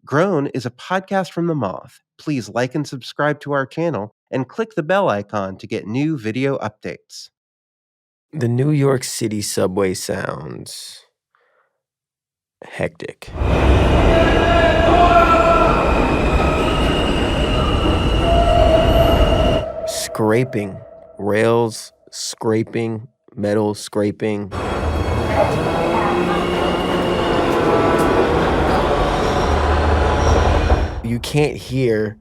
Grown is a podcast from the Moth. Please like and subscribe to our channel and click the bell icon to get new video updates. The New York City subway sounds hectic. Scraping, rails scraping, metal scraping. You can't hear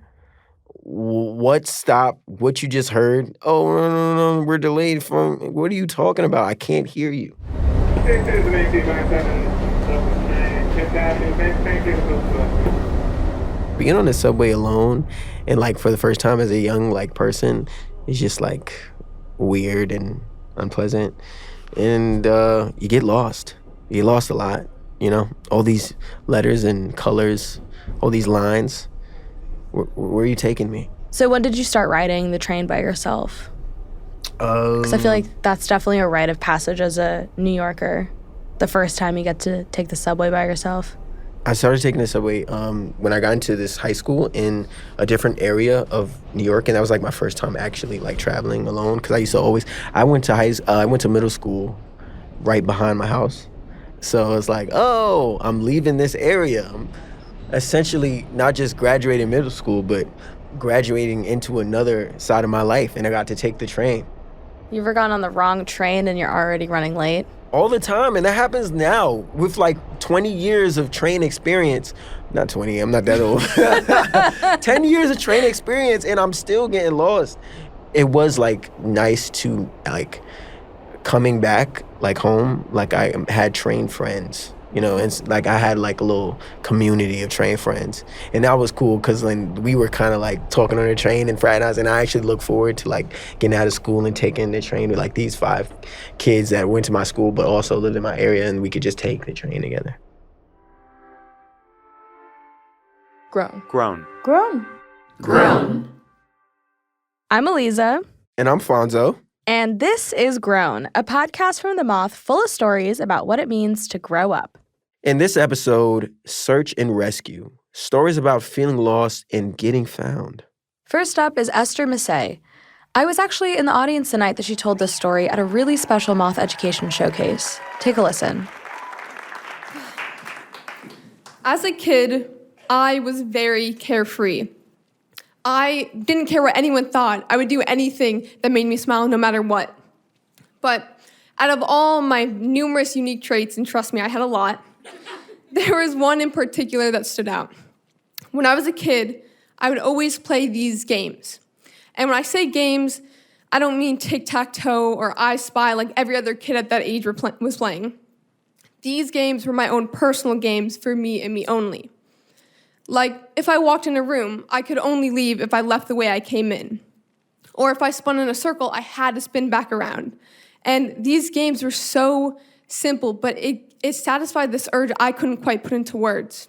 what stopped, what you just heard. Oh, no, we're delayed from, what are you talking about? I can't hear you. Being on the subway alone and like for the first time as a young like person is just like weird and unpleasant. And you get lost. You get lost a lot, you know? All these letters and colors, all these lines. Where are you taking me? So when did you start riding the train by yourself? Because I feel like that's definitely a rite of passage as a New Yorker, the first time you get to take the subway by yourself. I started taking the subway when I got into this high school in a different area of New York, and that was like my first time actually like traveling alone. Because I used to always, I went to middle school right behind my house, so it's like, oh, I'm leaving this area. I'm essentially not just graduating middle school, but graduating into another side of my life, and I got to take the train. You ever gone on the wrong train and you're already running late? All the time, and that happens now with like 20 years of train experience. Not 20, I'm not that old. 10 years of train experience and I'm still getting lost. It was like nice to like coming back like home, like I had train friends, you know, and like I had like a little community of train friends. And that was cool because then we were kind of like talking on the train and fraternizing. And I actually look forward to like getting out of school and taking the train with like these 5 kids that went to my school but also lived in my area, and we could just take the train together. Grown. I'm Aleeza. And I'm Fonzo. And this is Grown, a podcast from the Moth full of stories about what it means to grow up. In this episode, Search and Rescue, stories about feeling lost and getting found. First up is Esther Messe. I was actually in the audience the night that she told this story at a really special Moth education showcase. Take a listen. As a kid, I was very carefree. I didn't care what anyone thought. I would do anything that made me smile no matter what. But out of all my numerous unique traits, and trust me, I had a lot, there was one in particular that stood out. When I was a kid, I would always play these games. And when I say games, I don't mean tic-tac-toe or I Spy like every other kid at that age was playing. These games were my own personal games for me and me only. Like, if I walked in a room, I could only leave if I left the way I came in. Or if I spun in a circle, I had to spin back around. And these games were so simple, but it satisfied this urge I couldn't quite put into words.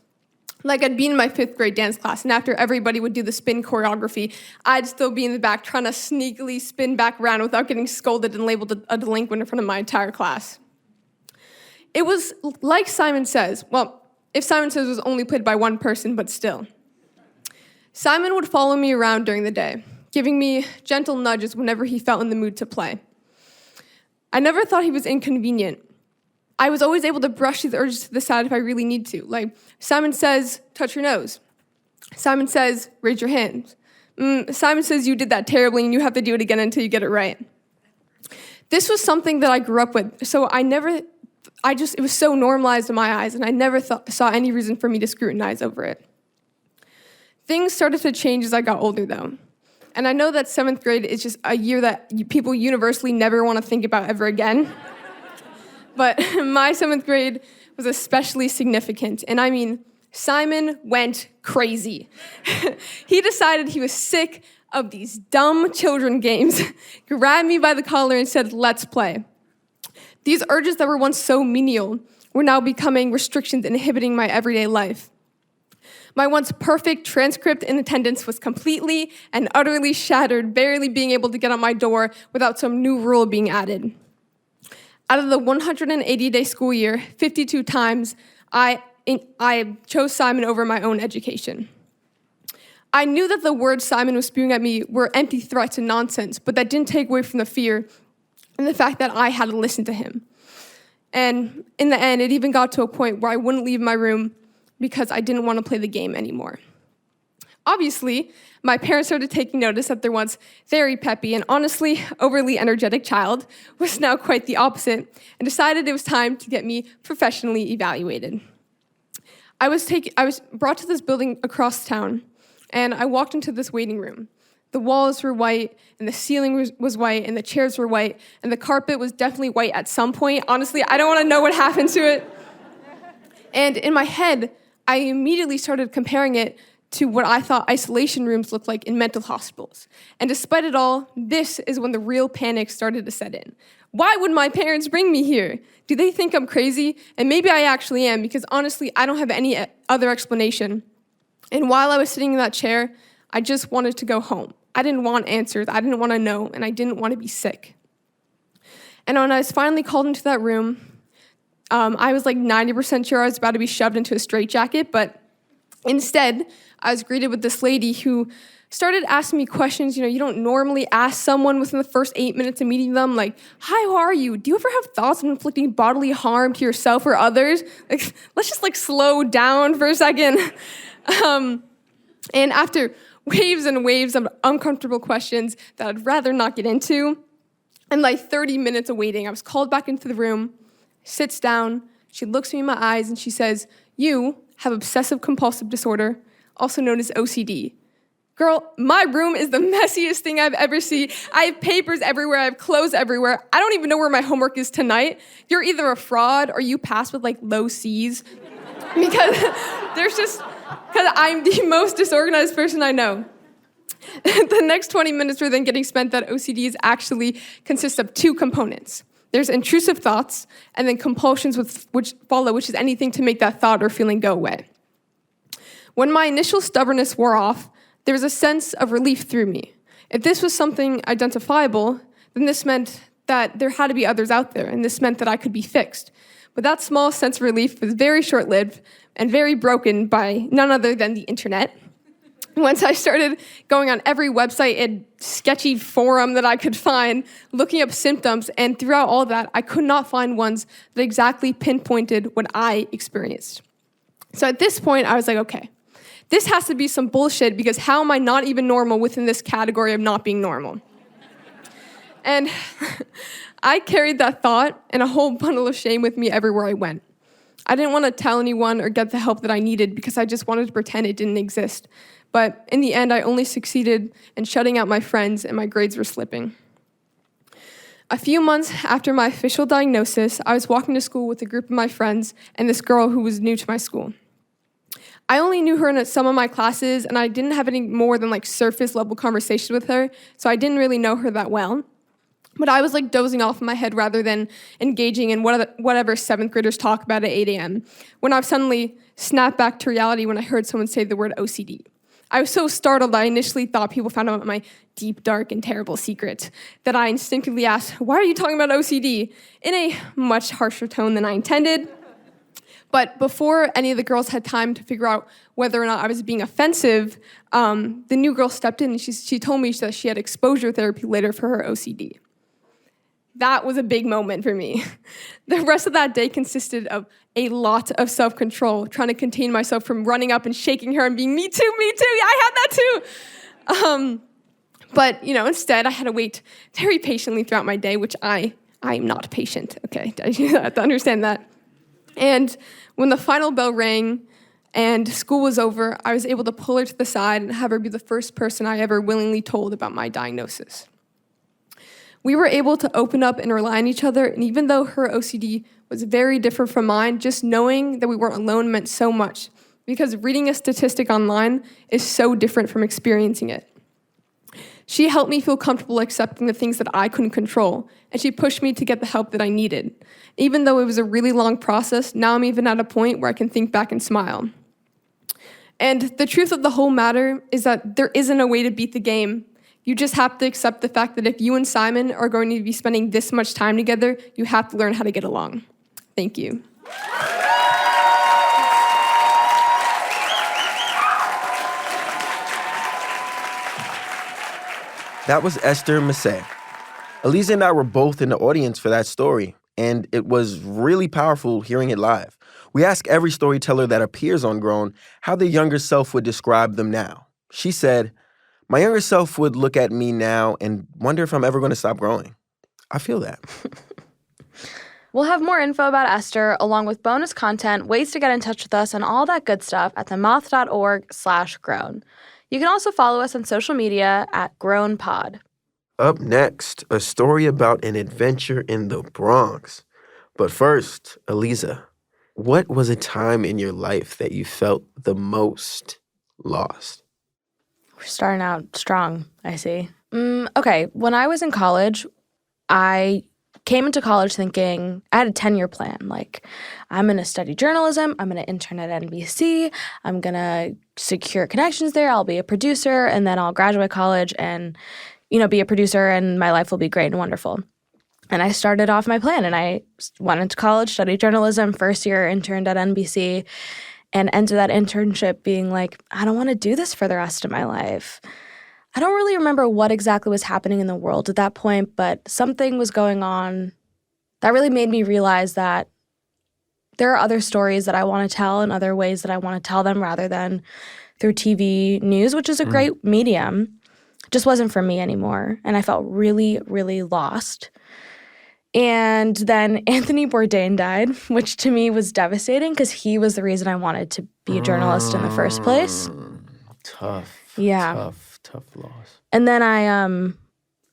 Like, I'd be in my 5th grade dance class, and after everybody would do the spin choreography, I'd still be in the back trying to sneakily spin back around without getting scolded and labeled a delinquent in front of my entire class. It was like Simon Says. Well, if Simon Says was only played by one person, but still. Simon would follow me around during the day, giving me gentle nudges whenever he felt in the mood to play. I never thought he was inconvenient. I was always able to brush these urges to the side if I really need to. Like, Simon Says, touch your nose. Simon Says, raise your hands. Simon Says, you did that terribly and you have to do it again until you get it right. This was something that I grew up with, so it was so normalized in my eyes, and I never saw any reason for me to scrutinize over it. Things started to change as I got older, though. And I know that 7th grade is just a year that people universally never want to think about ever again. But my 7th grade was especially significant. And I mean, Simon went crazy. He decided he was sick of these dumb children games, grabbed me by the collar and said, "Let's play." These urges that were once so menial were now becoming restrictions inhibiting my everyday life. My once perfect transcript in attendance was completely and utterly shattered, barely being able to get out my door without some new rule being added. Out of the 180-day school year, 52 times, I I chose Simon over my own education. I knew that the words Simon was spewing at me were empty threats and nonsense, but that didn't take away from the fear and the fact that I had to listen to him. And in the end, it even got to a point where I wouldn't leave my room because I didn't want to play the game anymore. Obviously, my parents started taking notice that their once very peppy and honestly overly energetic child was now quite the opposite and decided it was time to get me professionally evaluated. I was brought to this building across town, and I walked into this waiting room. The walls were white, and the ceiling was white, and the chairs were white, and the carpet was definitely white at some point. Honestly, I don't want to know what happened to it. And in my head, I immediately started comparing it to what I thought isolation rooms looked like in mental hospitals. And despite it all, this is when the real panic started to set in. Why would my parents bring me here? Do they think I'm crazy? And maybe I actually am, because honestly, I don't have any other explanation. And while I was sitting in that chair, I just wanted to go home. I didn't want answers, I didn't want to know, and I didn't want to be sick. And when I was finally called into that room, I was like 90% sure I was about to be shoved into a straitjacket, but instead, I was greeted with this lady who started asking me questions, you don't normally ask someone within the first 8 minutes of meeting them, like, hi, how are you? Do you ever have thoughts of inflicting bodily harm to yourself or others? Like, let's just slow down for a second. And after waves and waves of uncomfortable questions that I'd rather not get into, and 30 minutes of waiting, I was called back into the room, sits down, she looks me in my eyes, and she says, you have obsessive compulsive disorder, also known as OCD. Girl, my room is the messiest thing I've ever seen. I have papers everywhere, I have clothes everywhere. I don't even know where my homework is tonight. You're either a fraud or you pass with low C's. Because I'm the most disorganized person I know. The next 20 minutes were then getting spent that OCDs actually consist of two components. There's intrusive thoughts, and then compulsions which follow, which is anything to make that thought or feeling go away. When my initial stubbornness wore off, there was a sense of relief through me. If this was something identifiable, then this meant that there had to be others out there, and this meant that I could be fixed. But that small sense of relief was very short-lived and very broken by none other than the internet. Once I started going on every website and sketchy forum that I could find, looking up symptoms, and throughout all that, I could not find ones that exactly pinpointed what I experienced. So at this point, I was like, okay, this has to be some bullshit, because how am I not even normal within this category of not being normal? And I carried that thought and a whole bundle of shame with me everywhere I went. I didn't want to tell anyone or get the help that I needed because I just wanted to pretend it didn't exist. But in the end, I only succeeded in shutting out my friends, and my grades were slipping. A few months after my official diagnosis, I was walking to school with a group of my friends and this girl who was new to my school. I only knew her in some of my classes, and I didn't have any more than surface level conversations with her, so I didn't really know her that well. But I was dozing off in my head rather than engaging in whatever seventh graders talk about at 8 a.m. when I suddenly snapped back to reality when I heard someone say the word OCD. I was so startled I initially thought people found out my deep, dark, and terrible secret that I instinctively asked, why are you talking about OCD? In a much harsher tone than I intended. But before any of the girls had time to figure out whether or not I was being offensive, the new girl stepped in and she told me that she had exposure therapy later for her OCD. That was a big moment for me. The rest of that day consisted of a lot of self-control, trying to contain myself from running up and shaking her and being, me too, I had that too. But instead I had to wait very patiently throughout my day, which I'm not patient, okay? You have to understand that. And when the final bell rang and school was over, I was able to pull her to the side and have her be the first person I ever willingly told about my diagnosis. We were able to open up and rely on each other, and even though her OCD was very different from mine, just knowing that we weren't alone meant so much, because reading a statistic online is so different from experiencing it. She helped me feel comfortable accepting the things that I couldn't control, and she pushed me to get the help that I needed. Even though it was a really long process, now I'm even at a point where I can think back and smile. And the truth of the whole matter is that there isn't a way to beat the game. You just have to accept the fact that if you and Simon are going to be spending this much time together, you have to learn how to get along. Thank you. That was Esther Messe. Aleeza and I were both in the audience for that story, and it was really powerful hearing it live. We ask every storyteller that appears on Grown how their younger self would describe them now. She said, "My younger self would look at me now and wonder if I'm ever going to stop growing." I feel that. We'll have more info about Esther, along with bonus content, ways to get in touch with us, and all that good stuff at themoth.org/grown. You can also follow us on social media at GrownPod. Up next, a story about an adventure in the Bronx. But first, Aleeza, what was a time in your life that you felt the most lost? We're starting out strong, I see. Okay, when I was in college, I came into college thinking I had a 10-year plan. Like, I'm going to study journalism. I'm going to intern at NBC. I'm going to secure connections there. I'll be a producer, and then I'll graduate college and, be a producer, and my life will be great and wonderful. And I started off my plan, and I went into college, studied journalism, first year interned at NBC, and ended that internship being like, I don't want to do this for the rest of my life. I don't really remember what exactly was happening in the world at that point, but something was going on that really made me realize that there are other stories that I want to tell and other ways that I want to tell them rather than through TV news, which is a great medium. It just wasn't for me anymore, and I felt really, really lost. And then Anthony Bourdain died, which to me was devastating because he was the reason I wanted to be a journalist in the first place. Tough loss. And then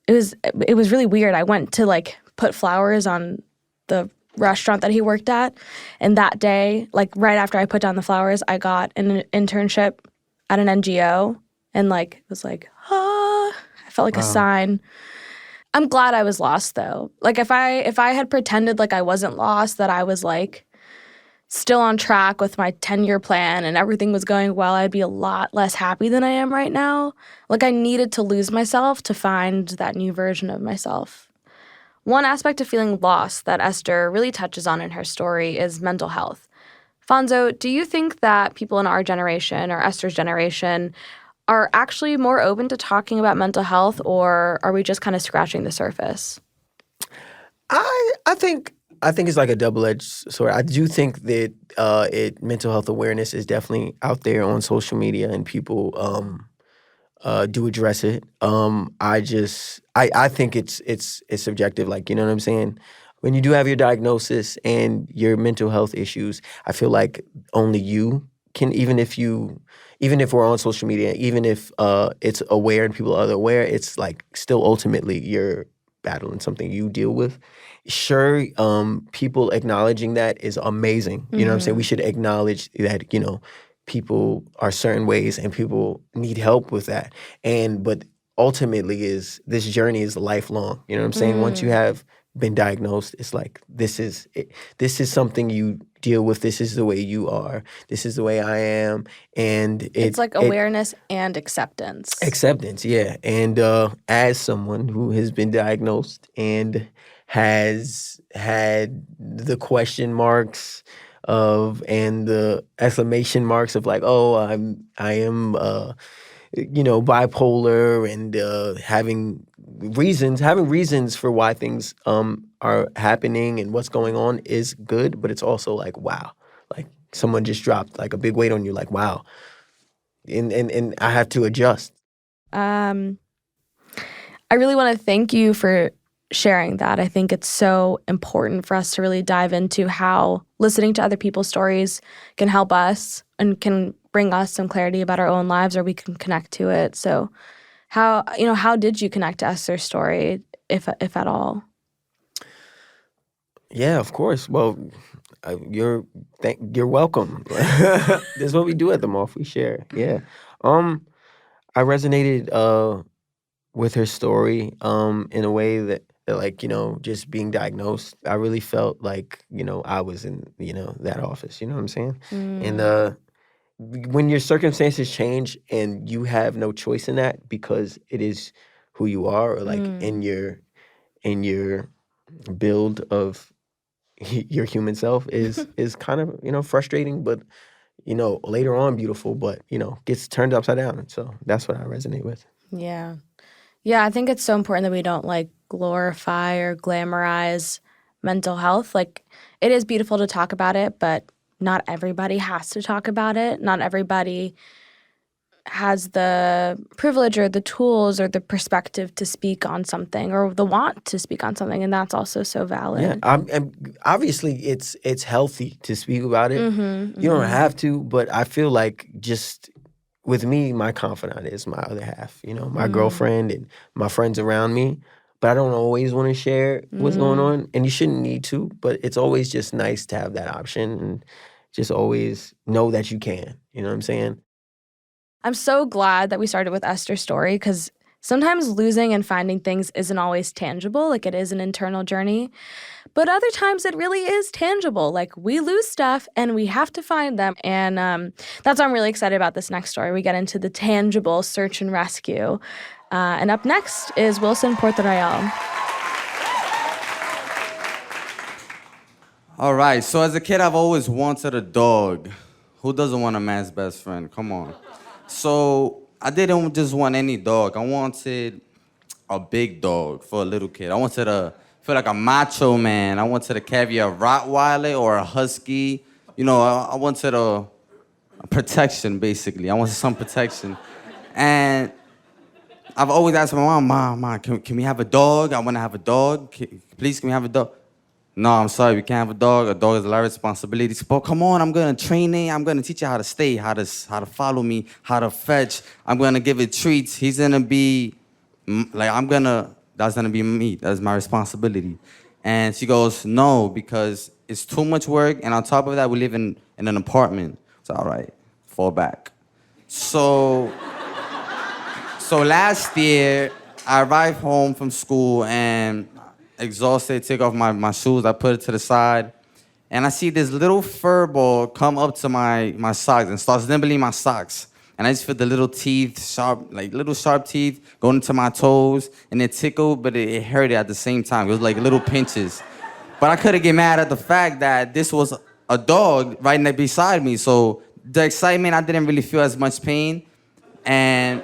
it was really weird. I went to put flowers on the restaurant that he worked at, and that day, right after I put down the flowers, I got an internship at an NGO, and it was I felt like a sign. I'm glad I was lost though. If I had pretended like I wasn't lost, that I was still on track with my 10-year plan and everything was going well, I'd be a lot less happy than I am right now. I needed to lose myself to find that new version of myself. One aspect of feeling lost that Esther really touches on in her story is mental health. Fonzo, do you think that people in our generation or Esther's generation are actually more open to talking about mental health, or are we just kind of scratching the surface? I think it's like a double-edged sword. I do think that mental health awareness is definitely out there on social media, and people do address it. I think it's subjective. You know what I'm saying? When you do have your diagnosis and your mental health issues, I feel like only you can, even if we're on social media, even if it's aware and people are aware, it's still ultimately you're battling something you deal with. Sure, people acknowledging that is amazing. You know what I'm saying? We should acknowledge that, people are certain ways and people need help with that. But ultimately this journey is lifelong. You know what I'm saying? Once you have been diagnosed, it's this is something you deal with. This is the way you are. This is the way I am. And it's awareness and acceptance. Acceptance, yeah. And as someone who has been diagnosed and has had the question marks and the exclamation marks of I am bipolar, and having reasons for why things are happening and what's going on is good, but it's also wow, someone just dropped a big weight on you, wow, and I have to adjust. I really want to thank you for sharing that. I think it's so important for us to really dive into how listening to other people's stories can help us and can bring us some clarity about our own lives, or we can connect to it. So how did you connect to Esther's story, if at all? Yeah, of course. Well, you're welcome. This is what we do at the Moth. We share. Yeah. I resonated with her story in a way that just being diagnosed, I really felt I was in that office. You know what I'm saying? And when your circumstances change and you have no choice in that because it is who you are, or in your build of your human self is kind of frustrating, but later on beautiful, but gets turned upside down. And so that's what I resonate with. Yeah. Yeah, I think it's so important that we don't like glorify or glamorize mental health. Like, it is beautiful to talk about it, but not everybody has to talk about it. Not everybody has the privilege or the tools or the perspective to speak on something or the want to speak on something, and that's also so valid. Yeah, and obviously it's healthy to speak about it. You don't have to, but I feel like just with me, my confidant is my other half. You know, my girlfriend and my friends around me. But I don't always want to share what's going on, and you shouldn't need to. But it's always just nice to have that option and just always know that you can. You know what I'm saying? I'm so glad that we started with Esther's story because sometimes losing and finding things isn't always tangible, like it is an internal journey. But other times it really is tangible. Like we lose stuff and we have to find them. And that's why I'm really excited about this next story. We get into the tangible search and rescue. And up next is Wilson Portorreal. All right, so as a kid, I've always wanted a dog. Who doesn't want a man's best friend? Come on. So I didn't just want any dog. I wanted a big dog for a little kid. I wanted feel like a macho man. I wanted to carry a Rottweiler or a Husky. You know, I wanted a protection, basically. I wanted some protection. And I've always asked my mom, can we have a dog? I want to have a dog. Please, can we have a dog? No, I'm sorry, we can't have a dog. A dog is a lot of responsibilities. But come on, I'm gonna train it. I'm gonna teach you how to stay, how to follow me, how to fetch. I'm gonna give it treats. He's gonna be that's gonna be me. That's my responsibility. And she goes, no, because it's too much work. And on top of that, we live in an apartment. It's all right, fall back. So last year, I arrived home from school and exhausted, take off my shoes, I put it to the side, and I see this little fur ball come up to my socks and starts nibbling my socks. And I just feel the little teeth, little sharp teeth going into my toes, and it tickled, but it hurt at the same time. It was like little pinches. But I couldn't get mad at the fact that this was a dog right there beside me. So the excitement, I didn't really feel as much pain. And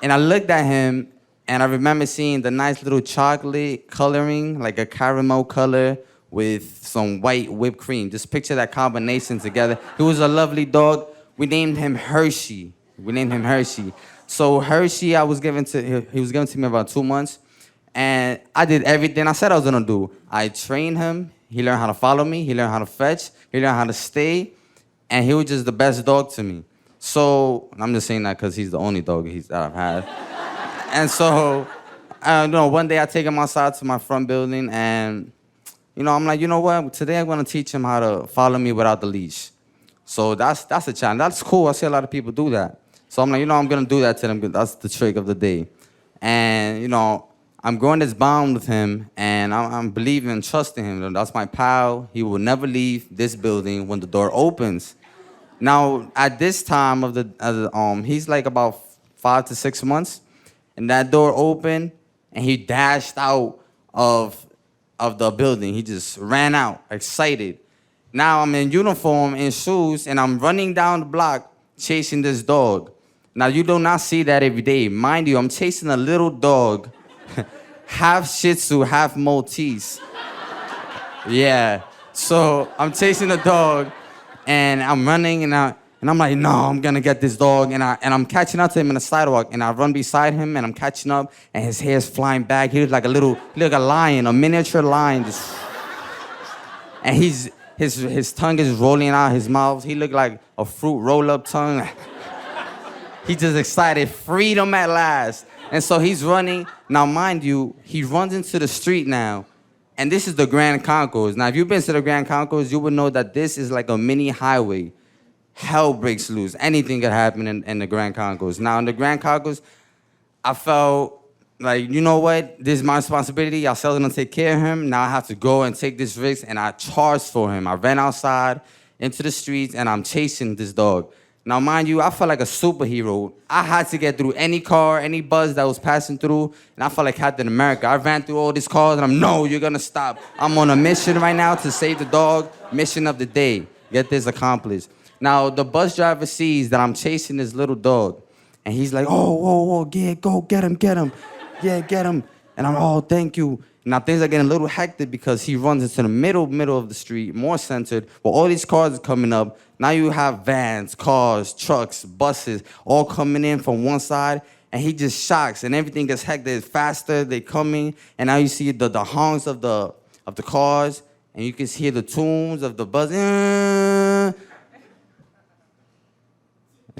I looked at him, and I remember seeing the nice little chocolate coloring, like a caramel color with some white whipped cream. Just picture that combination together. He was a lovely dog. We named him Hershey. So Hershey, he was given to me about 2 months. And I did everything I said I was gonna do. I trained him. He learned how to follow me. He learned how to fetch. He learned how to stay. And he was just the best dog to me. So I'm just saying that because he's the only dog that I've had. And so, one day I take him outside to my front building, and, I'm like, you know what? Today I'm going to teach him how to follow me without the leash. So that's a challenge. That's cool. I see a lot of people do that. So I'm like, I'm going to do that to them. That's the trick of the day. And, I'm growing this bond with him, and I'm believing and trusting him. That's my pal. He will never leave this building when the door opens. Now, at this time he's like about 5 to 6 months. And that door opened, and he dashed out of the building. He just ran out, excited. Now I'm in uniform and shoes, and I'm running down the block chasing this dog. Now, you do not see that every day. Mind you, I'm chasing a little dog, half Shih Tzu, half Maltese. Yeah. So I'm chasing the dog, and I'm running, and I'm like, no, I'm gonna get this dog. And I'm catching up to him in the sidewalk. And I run beside him, and I'm catching up, and his hair's flying back. He looks like a lion, a miniature lion. And his tongue is rolling out his mouth. He looked like a fruit roll-up tongue. He's just excited, freedom at last. And so he's running. Now, mind you, he runs into the street now. And this is the Grand Concourse. Now, if you've been to the Grand Concourse, you would know that this is like a mini highway. Hell breaks loose. Anything could happen in the Grand Concourse. Now, in the Grand Concourse, I felt like, you know what? This is my responsibility. I said I'm gonna take care of him. Now I have to go and take this risk, and I charged for him. I ran outside into the streets, and I'm chasing this dog. Now, mind you, I felt like a superhero. I had to get through any car, any bus that was passing through, and I felt like Captain America. I ran through all these cars, and no, you're gonna stop. I'm on a mission right now to save the dog. Mission of the day. Get this accomplished. Now, the bus driver sees that I'm chasing this little dog, and he's like, oh, yeah, go get him. yeah, get him. And I'm, oh, thank you. Now things are getting a little hectic because he runs into the middle of the street, more centered, where all these cars are coming up. Now you have vans, cars, trucks, buses, all coming in from one side, and he just shocks, and everything gets hectic. It's faster, they coming, and now you see the honks of the cars, and you can hear the tunes of the buzz. And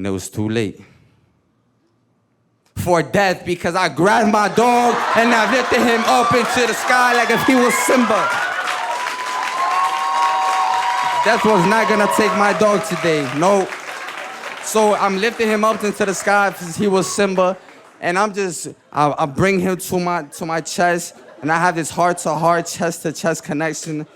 it was too late for death because I grabbed my dog and I lifted him up into the sky like if he was Simba. Death was not gonna take my dog today, no. So I'm lifting him up into the sky because he was Simba, and I bring him to my chest, and I have this heart-to-heart, chest-to-chest connection.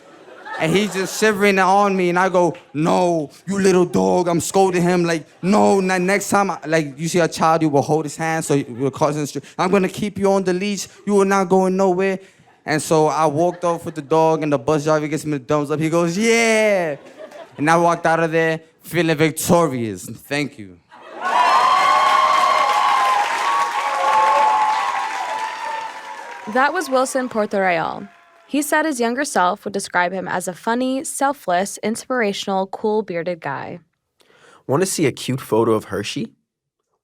And he's just shivering on me, and I go, no, you little dog. I'm scolding him like, no, next time, like you see a child, you will hold his hand, so you're causing stress. I'm gonna keep you on the leash. You are not going nowhere. And so I walked off with the dog, and the bus driver gives me the thumbs up. He goes, yeah. And I walked out of there feeling victorious. Thank you. That was Wilson Portorreal. He said his younger self would describe him as a funny, selfless, inspirational, cool bearded guy. Want to see a cute photo of Hershey?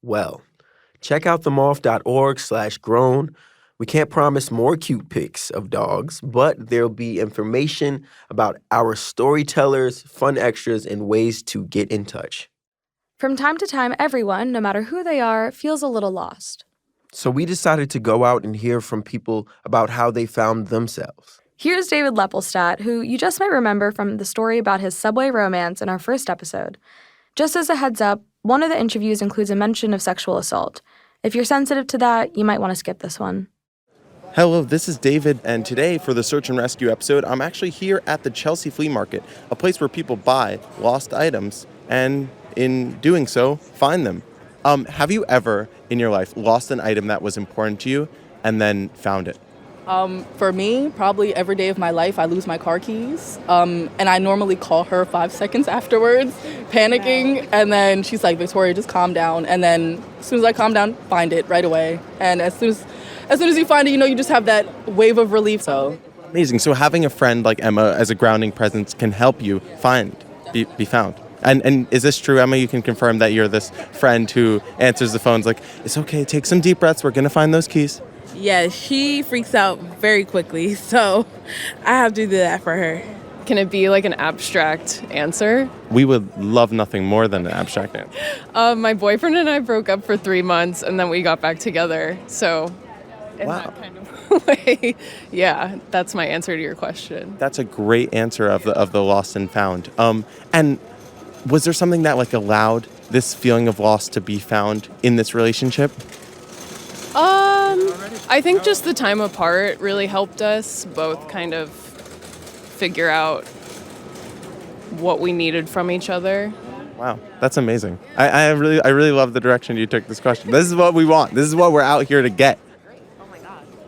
Well, check out themoth.org/grown. We can't promise more cute pics of dogs, but there'll be information about our storytellers, fun extras, and ways to get in touch. From time to time, everyone, no matter who they are, feels a little lost. So we decided to go out and hear from people about how they found themselves. Here's David Leppelstadt, who you just might remember from the story about his subway romance in our first episode. Just as a heads up, one of the interviews includes a mention of sexual assault. If you're sensitive to that, you might want to skip this one. Hello, this is David, and today for the Search and Rescue episode, I'm actually here at the Chelsea Flea Market, a place where people buy lost items and, in doing so, find them. Have you ever, in your life, lost an item that was important to you and then found it? For me, probably every day of my life, I lose my car keys. And I normally call her 5 seconds afterwards, panicking. And then she's like, Victoria, just calm down. And then as soon as I calm down, find it right away. And as soon as you find it, you just have that wave of relief. So Amazing. So having a friend like Emma as a grounding presence can help you be found. And is this true, Emma? You can confirm that you're this friend who answers the phones like, it's okay, take some deep breaths, we're going to find those keys. Yeah, she freaks out very quickly, so I have to do that for her. Can it be like an abstract answer? We would love nothing more than an abstract answer. My boyfriend and I broke up for 3 months, and then we got back together, so in Wow. that kind of way, yeah, that's my answer to your question. That's a great answer of the lost and found. And was there something that like allowed this feeling of loss to be found in this relationship? I think just the time apart really helped us both kind of figure out what we needed from each other. Wow, that's amazing. I really love the direction you took this question. This is what we want. This is what we're out here to get.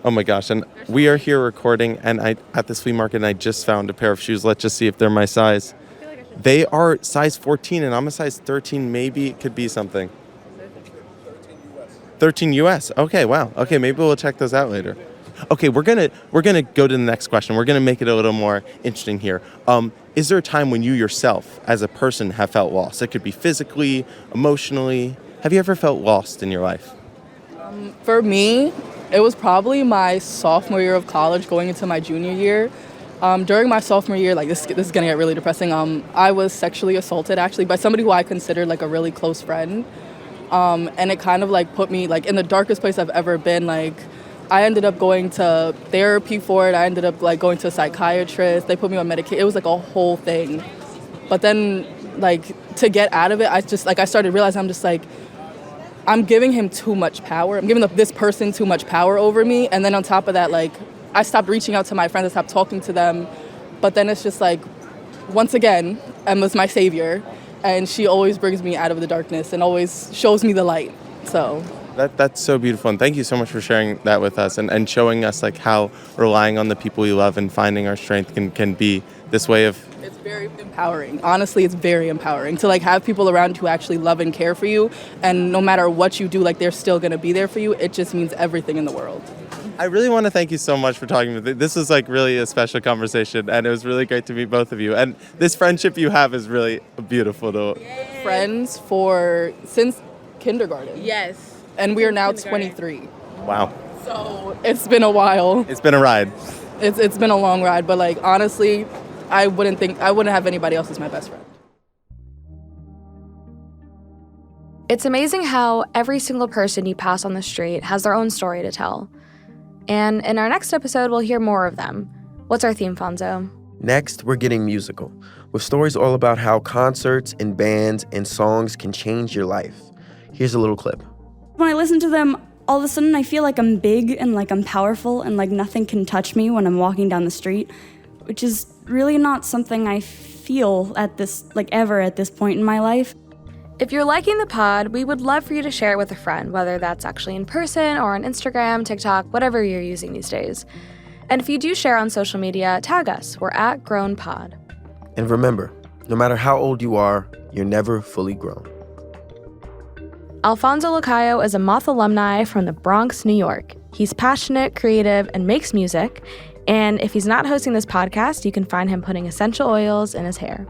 Oh my gosh, and we are here recording and at this flea market and I just found a pair of shoes. Let's just see if they're my size. They are size 14 and I'm a size 13. Maybe it could be something. 13 US. Okay, wow. Okay, maybe we'll check those out later. Okay, we're gonna go to the next question. We're gonna make it a little more interesting here. Is there a time when you yourself, as a person, have felt lost? It could be physically, emotionally. Have you ever felt lost in your life? For me, it was probably my sophomore year of college going into my junior year. During my sophomore year, like this is gonna get really depressing. I was sexually assaulted actually by somebody who I considered like a really close friend. And it kind of like put me like in the darkest place I've ever been. Like I ended up going to therapy for it. I ended up like going to a psychiatrist. They put me on medication. It was like a whole thing. But then like to get out of it, I started realizing I'm just like, I'm giving him too much power. I'm giving this person too much power over me. And then on top of that, like I stopped reaching out to my friends. I stopped talking to them. But then it's just like, once again, Emma's my savior. And she always brings me out of the darkness and always shows me the light. So That's so beautiful. And thank you so much for sharing that with us and showing us like how relying on the people we love and finding our strength can be this way of... It's very empowering. Honestly, it's very empowering to like have people around who actually love and care for you. And no matter what you do, like they're still going to be there for you. It just means everything in the world. I really want to thank you so much for talking with me. This was like really a special conversation, and it was really great to meet both of you. And this friendship you have is really beautiful to... Friends since kindergarten. Yes. And we are now 23. Wow. So it's been a while. It's been a ride. It's been a long ride, but like honestly, I wouldn't have anybody else as my best friend. It's amazing how every single person you pass on the street has their own story to tell. And in our next episode, we'll hear more of them. What's our theme, Fonzo? Next, we're getting musical, with stories all about how concerts and bands and songs can change your life. Here's a little clip. When I listen to them, all of a sudden I feel like I'm big and like I'm powerful and like nothing can touch me when I'm walking down the street, which is really not something I feel ever at this point in my life. If you're liking the pod, we would love for you to share it with a friend, whether that's actually in person or on Instagram, TikTok, whatever you're using these days. And if you do share on social media, tag us. We're at GrownPod. And remember, no matter how old you are, you're never fully grown. Alfonso Lacayo is a Moth alumni from the Bronx, New York. He's passionate, creative, and makes music. And if he's not hosting this podcast, you can find him putting essential oils in his hair.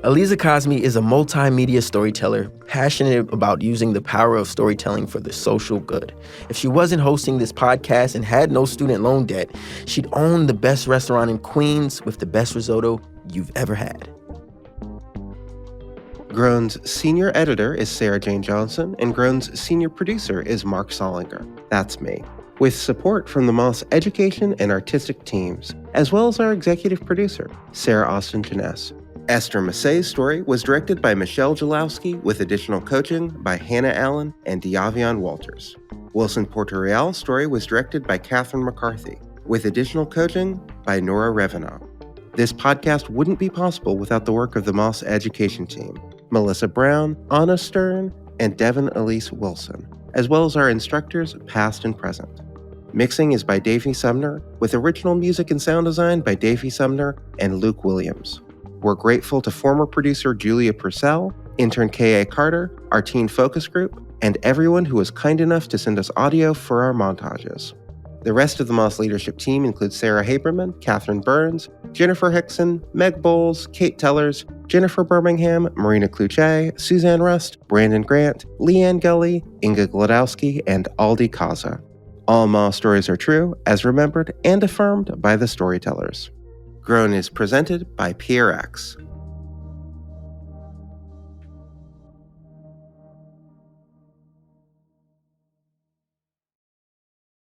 Aleeza Kazmi is a multimedia storyteller passionate about using the power of storytelling for the social good. If she wasn't hosting this podcast and had no student loan debt, she'd own the best restaurant in Queens with the best risotto you've ever had. Grown's senior editor is Sarah Jane Johnson, and Grown's senior producer is Mark Solinger. That's me. With support from the Moth's education and artistic teams, as well as our executive producer, Sarah Austin Janess. Esther Messe's story was directed by Michelle Jalowski with additional coaching by Hannah Allen and Diavion Walters. Wilson Portorreal's story was directed by Catherine McCarthy with additional coaching by Nora Revenaugh. This podcast wouldn't be possible without the work of the Moth's education team, Melissa Brown, Anna Stern, and Devin Elise Wilson, as well as our instructors past and present. Mixing is by Davey Sumner, with original music and sound design by Davey Sumner and Luke Williams. We're grateful to former producer Julia Purcell, intern K.A. Carter, our teen focus group, and everyone who was kind enough to send us audio for our montages. The rest of the Moss leadership team includes Sarah Haberman, Catherine Burns, Jennifer Hickson, Meg Bowles, Kate Tellers, Jennifer Birmingham, Marina Kluche, Suzanne Rust, Brandon Grant, Leanne Gully, Inga Glodowski, and Aldi Kaza. All Moss stories are true, as remembered and affirmed by the storytellers. Grown is presented by PRX.